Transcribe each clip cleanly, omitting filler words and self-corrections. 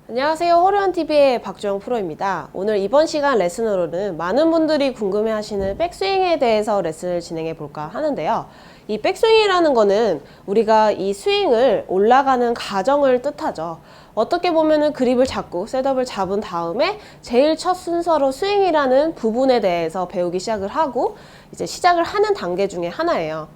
안녕하세요. 허리원TV의 박주영 프로입니다. 오늘 이번 시간 레슨으로는 많은 분들이 궁금해하시는 백스윙에 대해서 레슨을 진행해 볼까 하는데요. 이 백스윙이라는 거는 우리가 이 스윙을 올라가는 과정을 뜻하죠. 어떻게 보면은 그립을 잡고 셋업을 잡은 다음에 제일 첫 순서로 스윙이라는 부분에 대해서 배우기 시작을 하고 이제 시작을 하는 단계 중에 하나예요.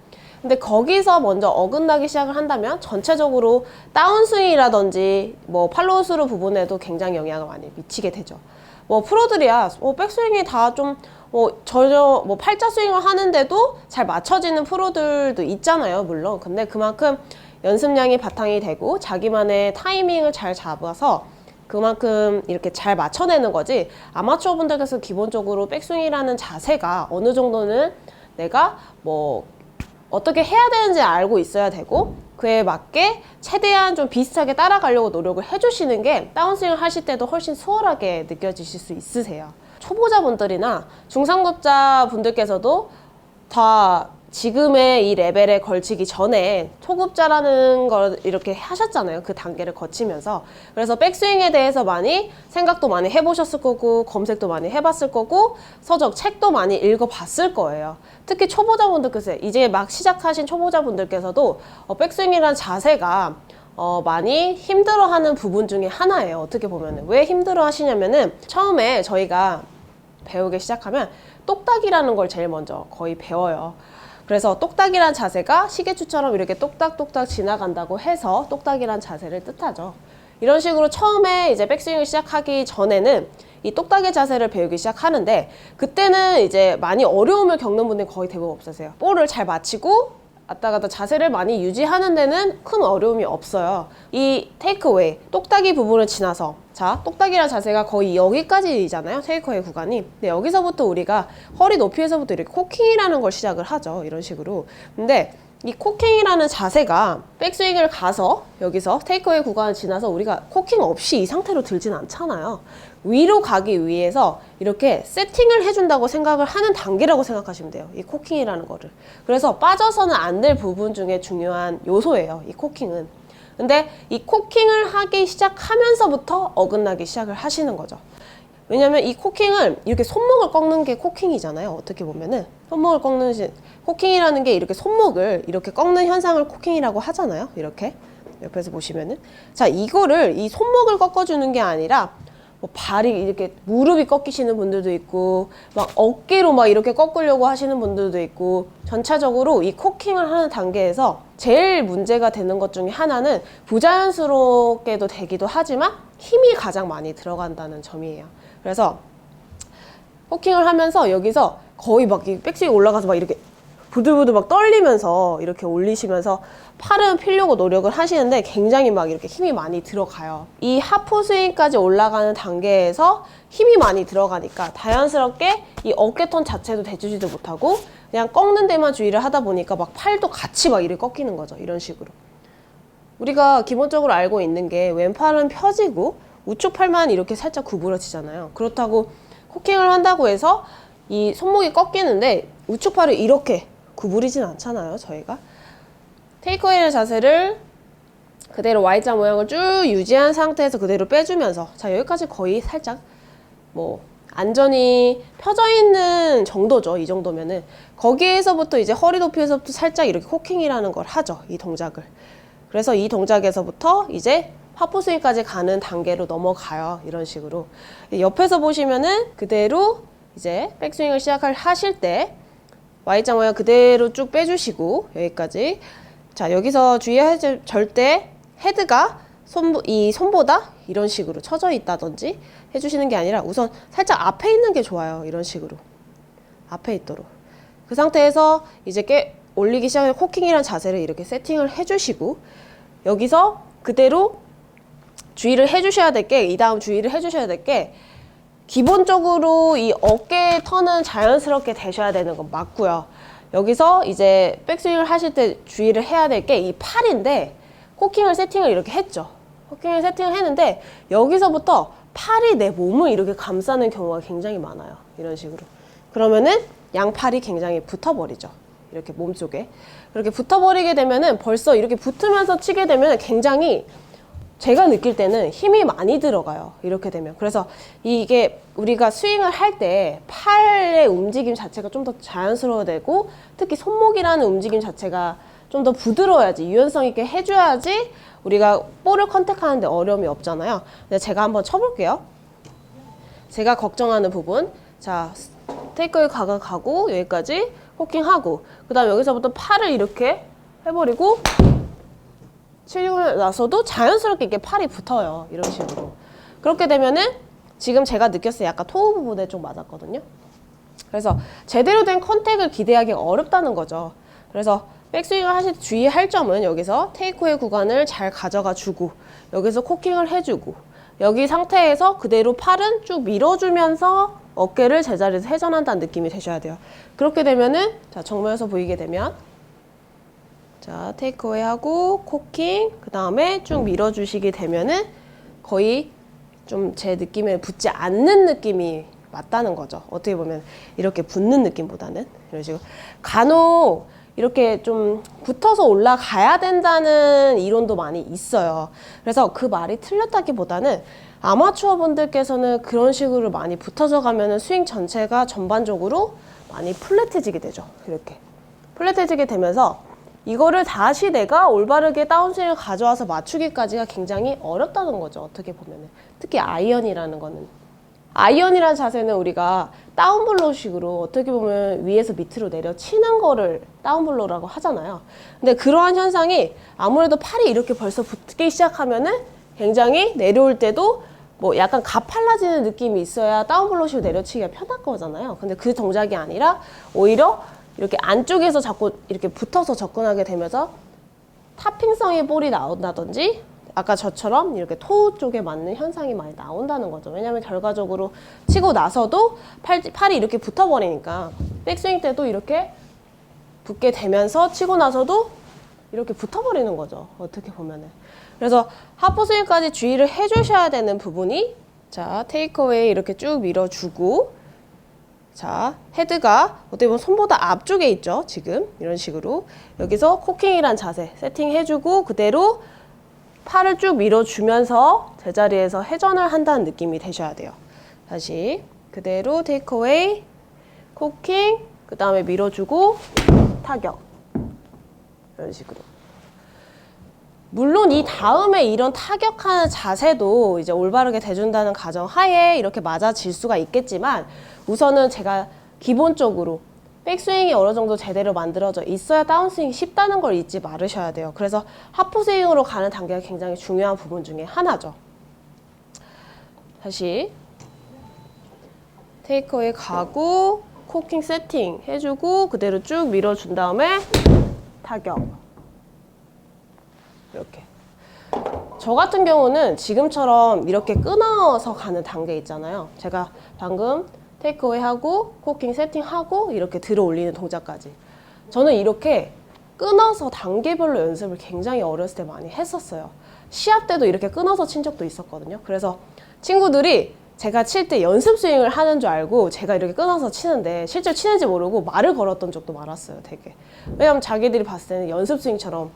근데 거기서 먼저 어긋나기 시작을 한다면 전체적으로 다운스윙이라든지 뭐 팔로우스루 부분에도 굉장히 영향을 많이 미치게 되죠. 뭐 프로들이야 백스윙이 다 좀 전혀 팔자 스윙을 하는데도 잘 맞춰지는 프로들도 있잖아요, 물론. 근데 그만큼 연습량이 바탕이 되고 자기만의 타이밍을 잘 잡아서 그만큼 이렇게 잘 맞춰내는 거지, 아마추어 분들께서 기본적으로 백스윙이라는 자세가 어느 정도는 내가 어떻게 해야 되는지 알고 있어야 되고 그에 맞게 최대한 좀 비슷하게 따라가려고 노력을 해주시는 게 다운스윙을 하실 때도 훨씬 수월하게 느껴지실 수 있으세요. 초보자분들이나 중상급자 분들께서도 다 지금의 이 레벨에 걸치기 전에 초급자라는 걸 이렇게 하셨잖아요. 그 단계를 거치면서. 그래서 백스윙에 대해서 생각도 많이 해보셨을 거고 검색도 많이 해봤을 거고 서적, 책도 많이 읽어봤을 거예요. 특히 초보자분들께서 이제 막 시작하신 초보자분들께서도 백스윙이라는 자세가 많이 힘들어하는 부분 중에 하나예요. 어떻게 보면은. 왜 힘들어 하시냐면은 처음에 저희가 배우기 시작하면 똑딱이라는 걸 제일 먼저 거의 배워요. 그래서 똑딱이란 자세가 시계추처럼 이렇게 똑딱똑딱 지나간다고 해서 똑딱이란 자세를 뜻하죠. 이런 식으로 처음에 이제 백스윙을 시작하기 전에는 이 똑딱이 자세를 배우기 시작하는데, 그때는 이제 많이 어려움을 겪는 분들이 거의 대부분 없으세요. 볼을 잘 맞히고 왔다 갔다 자세를 많이 유지하는 데는 큰 어려움이 없어요. 이 테이크어웨이, 똑딱이 부분을 지나서, 자, 똑딱이란 자세가 거의 여기까지잖아요, 테이크어웨이 구간이. 근데 여기서부터 우리가 허리 높이에서부터 이렇게 코킹이라는 걸 시작을 하죠, 이런 식으로. 근데 이 코킹이라는 자세가 백스윙을 가서 여기서 테이크어웨이 구간을 지나서 우리가 코킹 없이 이 상태로 들진 않잖아요. 위로 가기 위해서 이렇게 세팅을 해준다고 생각을 하는 단계라고 생각하시면 돼요, 이 코킹이라는 거를. 그래서 빠져서는 안 될 부분 중에 중요한 요소예요, 이 코킹은. 근데 이 코킹을 하기 시작하면서부터 어긋나기 시작을 하시는 거죠. 왜냐면 이 코킹을 이렇게 손목을 꺾는 게 코킹이잖아요, 어떻게 보면은. 손목을 꺾는, 코킹이라는 게 이렇게 손목을 이렇게 꺾는 현상을 코킹이라고 하잖아요, 이렇게. 옆에서 보시면은. 자, 이거를, 이 손목을 꺾어주는 게 아니라 발이 이렇게 무릎이 꺾이시는 분들도 있고 막 어깨로 막 이렇게 꺾으려고 하시는 분들도 있고, 전체적으로 이 코킹을 하는 단계에서 제일 문제가 되는 것 중에 하나는 부자연스럽게도 되기도 하지만 힘이 가장 많이 들어간다는 점이에요. 그래서 코킹을 하면서 여기서 거의 막 백스윙 올라가서 막 이렇게 부들부들 막 떨리면서 이렇게 올리시면서 팔은 피려고 노력을 하시는데 굉장히 막 이렇게 힘이 많이 들어가요. 이 하프 스윙까지 올라가는 단계에서 힘이 많이 들어가니까 자연스럽게 이 어깨 턴 자체도 대주지도 못하고 그냥 꺾는 데만 주의를 하다 보니까 막 팔도 같이 막 이렇게 꺾이는 거죠, 이런 식으로. 우리가 기본적으로 알고 있는 게 왼팔은 펴지고 우측 팔만 이렇게 살짝 구부러지잖아요. 그렇다고 코킹을 한다고 해서 이 손목이 꺾이는데 우측 팔을 이렇게 구부리진 않잖아요, 저희가. 테이크어웨이 자세를 그대로 Y자 모양을 쭉 유지한 상태에서 그대로 빼주면서, 자, 여기까지 거의 살짝 안전이 펴져 있는 정도죠, 이 정도면은. 거기에서부터 이제 허리 높이에서부터 살짝 이렇게 코킹이라는 걸 하죠, 이 동작을. 그래서 이 동작에서부터 이제 하프 스윙까지 가는 단계로 넘어가요, 이런 식으로. 옆에서 보시면은 그대로 이제 백스윙을 하실 때 Y자 모양 그대로 쭉 빼주시고 여기까지. 자, 여기서 주의하셔야, 절대 헤드가 이 손보다 이런 식으로 처져 있다든지 해주시는 게 아니라 우선 살짝 앞에 있는 게 좋아요, 이런 식으로. 앞에 있도록. 그 상태에서 이제 올리기 시작해 코킹이란 자세를 이렇게 세팅을 해주시고, 여기서 그대로 주의를 해주셔야 될 게, 이 다음 주의를 해주셔야 될 게, 기본적으로 이 어깨 턴은 자연스럽게 되셔야 되는 건 맞고요. 여기서 이제 백스윙을 하실 때 주의를 해야 될 게 이 팔인데, 코킹을 세팅을 이렇게 했죠. 코킹을 세팅을 했는데 여기서부터 팔이 내 몸을 이렇게 감싸는 경우가 굉장히 많아요, 이런 식으로. 그러면은 양팔이 굉장히 붙어버리죠, 이렇게 몸쪽에. 이렇게 붙어버리게 되면은 벌써 이렇게 붙으면서 치게 되면 굉장히 제가 느낄 때는 힘이 많이 들어가요. 이렇게 되면. 그래서 이게 우리가 스윙을 할 때 팔의 움직임 자체가 좀 더 자연스러워야 되고, 특히 손목이라는 움직임 자체가 좀 더 부드러워야지, 유연성 있게 해줘야지 우리가 볼을 컨택하는데 어려움이 없잖아요. 근데 제가 한번 쳐볼게요. 제가 걱정하는 부분. 자, 테이크웨이 가고 여기까지 호킹하고, 그 다음 여기서부터 팔을 이렇게 해버리고 치고 나서도 자연스럽게 이렇게 팔이 붙어요. 이런 식으로. 그렇게 되면은 지금 제가 느꼈어요. 약간 토우 부분에 좀 맞았거든요. 그래서 제대로 된 컨택을 기대하기 어렵다는 거죠. 그래서 백스윙을 하실 때 주의할 점은 여기서 테이크웨이 구간을 잘 가져가 주고, 여기서 코킹을 해주고, 여기 상태에서 그대로 팔은 쭉 밀어주면서 어깨를 제자리에서 회전한다는 느낌이 되셔야 돼요. 그렇게 되면은, 자, 정면에서 보이게 되면, 자, 테이크어웨이 하고 코킹, 그 다음에 쭉 밀어주시게 되면은 거의 좀 제 느낌에 붙지 않는 느낌이 맞다는 거죠. 어떻게 보면 이렇게 붙는 느낌보다는 이런 식으로. 간혹 이렇게 좀 붙어서 올라가야 된다는 이론도 많이 있어요. 그래서 그 말이 틀렸다기보다는 아마추어 분들께서는 그런 식으로 많이 붙어서 가면은 스윙 전체가 전반적으로 많이 플랫해지게 되죠. 이렇게 플랫해지게 되면서 이거를 다시 내가 올바르게 다운스윙을 가져와서 맞추기까지가 굉장히 어렵다는 거죠. 어떻게 보면은. 특히 아이언이라는 거는. 아이언이라는 자세는 우리가 다운블로우식으로 어떻게 보면 위에서 밑으로 내려 치는 거를 다운블로우라고 하잖아요. 근데 그러한 현상이 아무래도 팔이 이렇게 벌써 붙기 시작하면은 굉장히 내려올 때도 뭐 약간 가팔라지는 느낌이 있어야 다운블로우식으로 내려치기가 편할 거잖아요. 근데 그 동작이 아니라 오히려 이렇게 안쪽에서 자꾸 이렇게 붙어서 접근하게 되면서 타핑성의 볼이 나온다든지 아까 저처럼 이렇게 토우 쪽에 맞는 현상이 많이 나온다는 거죠. 왜냐하면 결과적으로 치고 나서도 팔이 이렇게 붙어버리니까 백스윙 때도 이렇게 붙게 되면서 치고 나서도 이렇게 붙어버리는 거죠. 어떻게 보면은. 그래서 하프스윙까지 주의를 해주셔야 되는 부분이, 자, 테이크어웨이 이렇게 쭉 밀어주고, 자, 헤드가 어떻게 보면 손보다 앞쪽에 있죠. 지금 이런 식으로 여기서 코킹이란 자세 세팅해주고 그대로 팔을 쭉 밀어주면서 제자리에서 회전을 한다는 느낌이 되셔야 돼요. 다시 그대로 테이크어웨이, 코킹, 그 다음에 밀어주고 타격, 이런 식으로. 물론 이 다음에 이런 타격하는 자세도 이제 올바르게 대준다는 가정 하에 이렇게 맞아질 수가 있겠지만, 우선은 제가 기본적으로 백스윙이 어느 정도 제대로 만들어져 있어야 다운스윙이 쉽다는 걸 잊지 말으셔야 돼요. 그래서 하프스윙으로 가는 단계가 굉장히 중요한 부분 중에 하나죠. 다시 테이크어웨이 가고 코킹 세팅 해주고 그대로 쭉 밀어준 다음에 타격. 이렇게. 저 같은 경우는 지금처럼 이렇게 끊어서 가는 단계 있잖아요. 제가 방금 테이크어웨이 하고 코킹 세팅하고 이렇게 들어 올리는 동작까지. 저는 이렇게 끊어서 단계별로 연습을 굉장히 어렸을 때 많이 했었어요. 시합 때도 이렇게 끊어서 친 적도 있었거든요. 그래서 친구들이 제가 칠 때 연습 스윙을 하는 줄 알고 제가 이렇게 끊어서 치는데 실제로 치는지 모르고 말을 걸었던 적도 많았어요. 되게. 왜냐면 자기들이 봤을 때는 연습 스윙처럼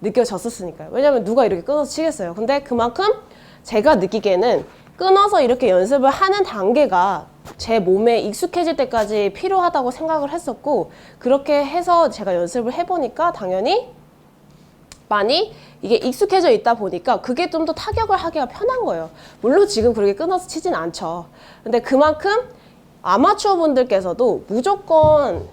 느껴졌었으니까요. 왜냐면 누가 이렇게 끊어서 치겠어요. 근데 그만큼 제가 느끼기에는 끊어서 이렇게 연습을 하는 단계가 제 몸에 익숙해질 때까지 필요하다고 생각을 했었고, 그렇게 해서 제가 연습을 해보니까 당연히 많이 이게 익숙해져 있다 보니까 그게 좀 더 타격을 하기가 편한 거예요. 물론 지금 그렇게 끊어서 치진 않죠. 근데 그만큼 아마추어 분들께서도 무조건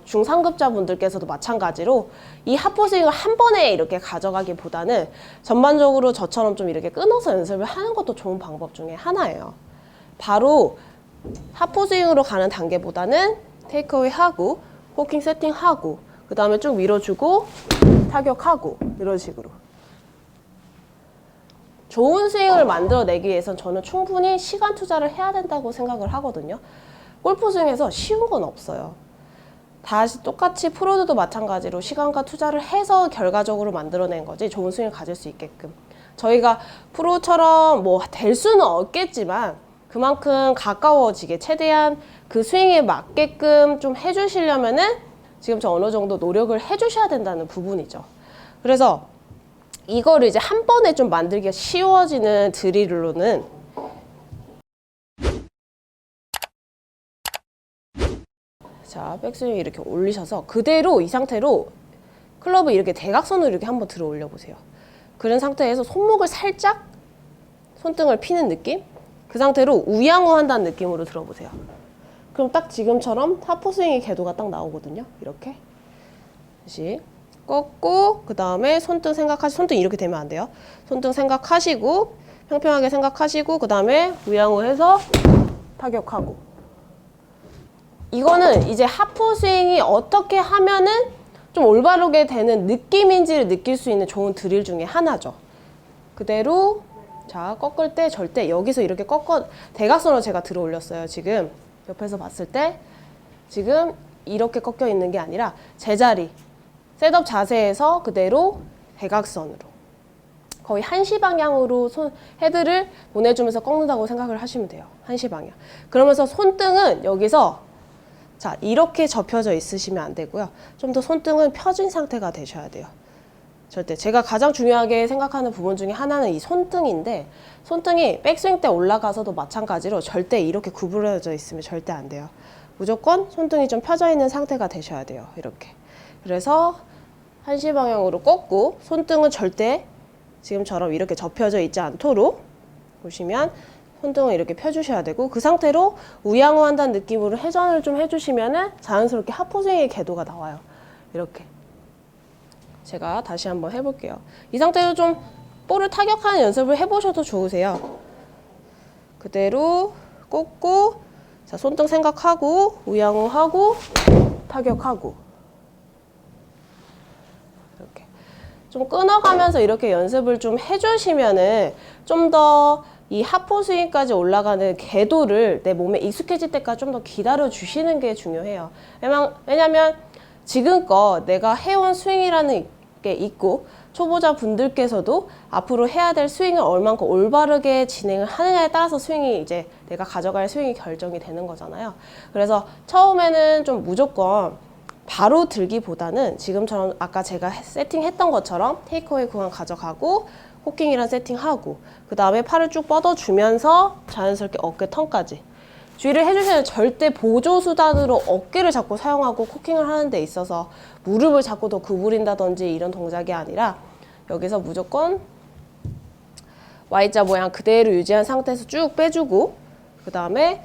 중상급자 분들께서도 마찬가지로 이 하프스윙을 한 번에 이렇게 가져가기보다는 전반적으로 저처럼 좀 이렇게 끊어서 연습을 하는 것도 좋은 방법 중에 하나예요. 바로 하프스윙으로 가는 단계보다는 테이크어웨이 하고 코킹 세팅하고 그 다음에 쭉 밀어주고 타격하고 이런 식으로 좋은 스윙을 만들어내기 위해선 저는 충분히 시간 투자를 해야 된다고 생각을 하거든요. 골프 스윙에서 쉬운 건 없어요. 다시 똑같이 프로들도 마찬가지로 시간과 투자를 해서 결과적으로 만들어낸 거지 좋은 스윙을 가질 수 있게끔. 저희가 프로처럼 뭐 될 수는 없겠지만 그만큼 가까워지게 최대한 그 스윙에 맞게끔 좀 해주시려면은 지금 저 어느 정도 노력을 해주셔야 된다는 부분이죠. 그래서 이거를 이제 한 번에 좀 만들기가 쉬워지는 드릴로는 자, 백스윙 이렇게 올리셔서 그대로 이 상태로 클럽을 이렇게 대각선으로 이렇게 한번 들어 올려 보세요. 그런 상태에서 손목을 살짝 손등을 피는 느낌? 그 상태로 우양우 한다는 느낌으로 들어보세요. 그럼 딱 지금처럼 하프스윙의 궤도가 딱 나오거든요. 이렇게 다시 꺾고 그 다음에 손등 손등 이렇게 되면 안 돼요. 손등 생각하시고 평평하게 생각하시고 그 다음에 우양우 해서 타격하고. 이거는 이제 하프스윙이 어떻게 하면은 좀 올바르게 되는 느낌인지를 느낄 수 있는 좋은 드릴 중에 하나죠. 그대로 자, 꺾을 때 절대 여기서 이렇게 대각선으로 제가 들어 올렸어요. 지금 옆에서 봤을 때 지금 이렇게 꺾여 있는 게 아니라 제자리 셋업 자세에서 그대로 대각선으로 거의 한시 방향으로 헤드를 보내주면서 꺾는다고 생각을 하시면 돼요. 한시 방향. 그러면서 손등은 여기서 자, 이렇게 접혀져 있으시면 안 되고요. 좀 더 손등은 펴진 상태가 되셔야 돼요. 절대 제가 가장 중요하게 생각하는 부분 중에 하나는 이 손등인데 손등이 백스윙 때 올라가서도 마찬가지로 절대 이렇게 구부러져 있으면 절대 안 돼요. 무조건 손등이 좀 펴져 있는 상태가 되셔야 돼요. 이렇게. 그래서 한시 방향으로 꺾고 손등은 절대 지금처럼 이렇게 접혀져 있지 않도록 보시면 손등을 이렇게 펴주셔야 되고 그 상태로 우양우 한다는 느낌으로 회전을 좀 해주시면은 자연스럽게 하프스윙의 궤도가 나와요. 이렇게. 제가 다시 한번 해볼게요. 이 상태로 좀 볼을 타격하는 연습을 해보셔도 좋으세요. 그대로 꽂고 자, 손등 생각하고 우양우 하고 타격하고 이렇게 좀 끊어가면서 이렇게 연습을 좀 해주시면은 좀 더 이 하프스윙까지 올라가는 궤도를 내 몸에 익숙해질 때까지 좀 더 기다려 주시는 게 중요해요. 왜냐면 지금껏 내가 해온 스윙이라는 게 있고 초보자 분들께서도 앞으로 해야 될 스윙을 얼만큼 올바르게 진행을 하느냐에 따라서 스윙이 이제 내가 가져갈 스윙이 결정이 되는 거잖아요. 그래서 처음에는 좀 무조건 바로 들기보다는 지금처럼 아까 제가 세팅했던 것처럼 테이크어웨이 구간 가져가고 호킹이랑 세팅하고 그 다음에 팔을 쭉 뻗어주면서 자연스럽게 어깨 턴까지 주의를 해주셔야 절대 보조수단으로 어깨를 자꾸 사용하고 코킹을 하는 데 있어서 무릎을 자꾸 더 구부린다든지 이런 동작이 아니라 여기서 무조건 Y자 모양 그대로 유지한 상태에서 쭉 빼주고 그 다음에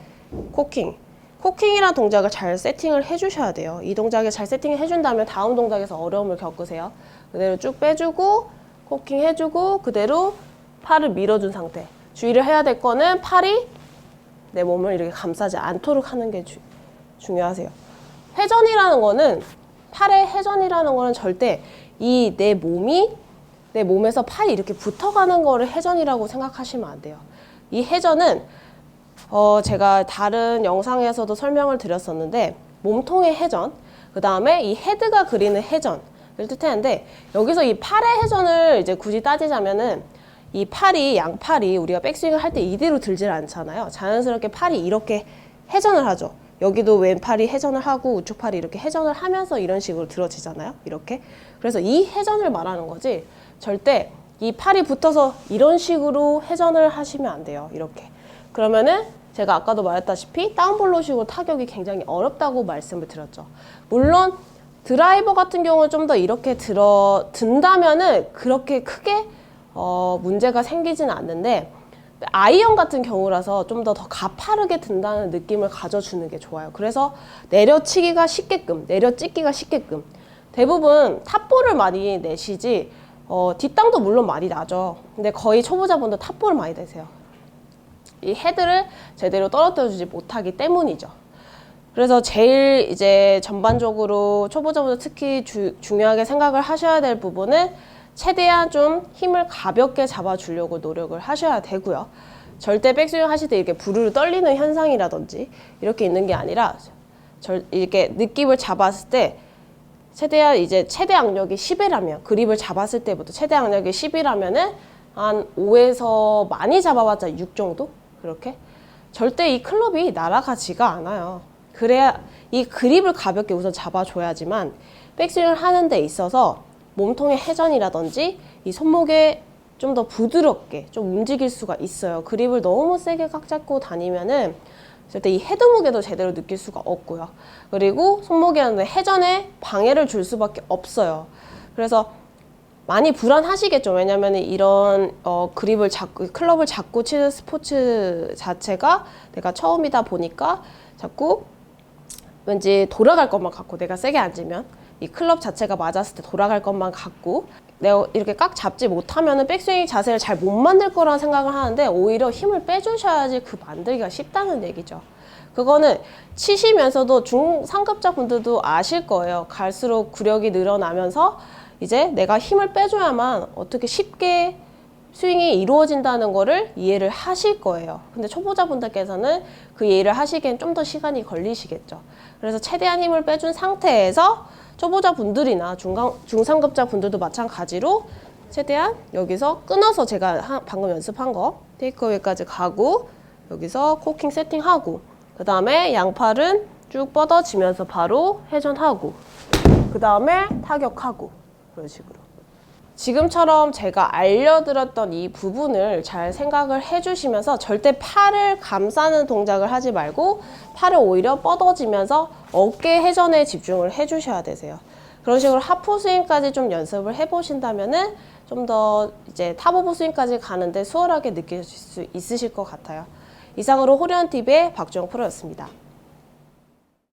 코킹이란 동작을 잘 세팅을 해주셔야 돼요. 이 동작을 잘 세팅을 해준다면 다음 동작에서 어려움을 겪으세요. 그대로 쭉 빼주고 코킹 해주고 그대로 팔을 밀어준 상태. 주의를 해야 될 거는 팔이 내 몸을 이렇게 감싸지 않도록 하는 게 중요하세요. 회전이라는 거는 팔의 회전이라는 거는 절대 이 내 몸에서 팔이 이렇게 붙어가는 거를 회전이라고 생각하시면 안 돼요. 이 회전은 제가 다른 영상에서도 설명을 드렸었는데 몸통의 회전, 그 다음에 이 헤드가 그리는 회전을 뜻하는데 여기서 이 팔의 회전을 이제 굳이 따지자면은 이 양팔이 우리가 백스윙을 할 때 이대로 들질 않잖아요. 자연스럽게 팔이 이렇게 회전을 하죠. 여기도 왼팔이 회전을 하고 우측 팔이 이렇게 회전을 하면서 이런 식으로 들어지잖아요. 이렇게. 그래서 이 회전을 말하는 거지 절대 이 팔이 붙어서 이런 식으로 회전을 하시면 안 돼요. 이렇게. 그러면은 제가 아까도 말했다시피 다운볼로식으로 타격이 굉장히 어렵다고 말씀을 드렸죠. 물론 드라이버 같은 경우는 좀 더 이렇게 든다면은 그렇게 크게 문제가 생기지는 않는데 아이언 같은 경우라서 좀 더 가파르게 든다는 느낌을 가져주는 게 좋아요. 그래서 내려치기가 쉽게끔, 내려찍기가 쉽게끔 대부분 탑볼을 많이 내시지 뒷땅도 물론 많이 나죠. 근데 거의 초보자분들 탑볼을 많이 내세요. 이 헤드를 제대로 떨어뜨려주지 못하기 때문이죠. 그래서 제일 이제 전반적으로 초보자분들 특히 중요하게 생각을 하셔야 될 부분은 최대한 좀 힘을 가볍게 잡아주려고 노력을 하셔야 되고요. 절대 백스윙 하실 때 이렇게 부르르 떨리는 현상이라든지 이렇게 있는 게 아니라 이렇게 느낌을 잡았을 때 최대한 이제 최대 악력이 10이라면 그립을 잡았을 때부터 최대 악력이 10이라면은 한 5에서 많이 잡아봤자 6 정도? 그렇게 절대 이 클럽이 날아가지가 않아요. 그래야 이 그립을 가볍게 우선 잡아줘야지만 백스윙을 하는 데 있어서 몸통의 회전이라든지 이 손목에 좀 더 부드럽게 좀 움직일 수가 있어요. 그립을 너무 세게 꽉 잡고 다니면은 절대 이 헤드 무게도 제대로 느낄 수가 없고요. 그리고 손목이라는 회전에 방해를 줄 수밖에 없어요. 그래서 많이 불안하시겠죠. 왜냐면 이런 그립을 잡고 클럽을 잡고 치는 스포츠 자체가 내가 처음이다 보니까 자꾸 왠지 돌아갈 것만 같고, 내가 세게 앉으면 이 클럽 자체가 맞았을 때 돌아갈 것만 같고, 내가 이렇게 꽉 잡지 못하면은 백스윙 자세를 잘 못 만들 거라는 생각을 하는데, 오히려 힘을 빼주셔야지 그 만들기가 쉽다는 얘기죠. 그거는 치시면서도 중상급자 분들도 아실 거예요. 갈수록 구력이 늘어나면서 이제 내가 힘을 빼줘야만 어떻게 쉽게 스윙이 이루어진다는 거를 이해를 하실 거예요. 근데 초보자분들께서는 그 이해를 하시기엔 좀 더 시간이 걸리시겠죠. 그래서 최대한 힘을 빼준 상태에서 초보자분들이나 중상급자 분들도 마찬가지로 최대한 여기서 끊어서 제가 방금 연습한 거 테이크어웨이까지 가고, 여기서 코킹 세팅하고, 그 다음에 양팔은 쭉 뻗어지면서 바로 회전하고, 그 다음에 타격하고, 그런 식으로. 지금처럼 제가 알려드렸던 이 부분을 잘 생각을 해주시면서 절대 팔을 감싸는 동작을 하지 말고 팔을 오히려 뻗어지면서 어깨 회전에 집중을 해주셔야 되세요. 그런 식으로 하프 스윙까지 좀 연습을 해보신다면은 좀 더 이제 탑 오브 스윙까지 가는데 수월하게 느끼실 수 있으실 것 같아요. 이상으로 호리언TV의 박주영 프로였습니다.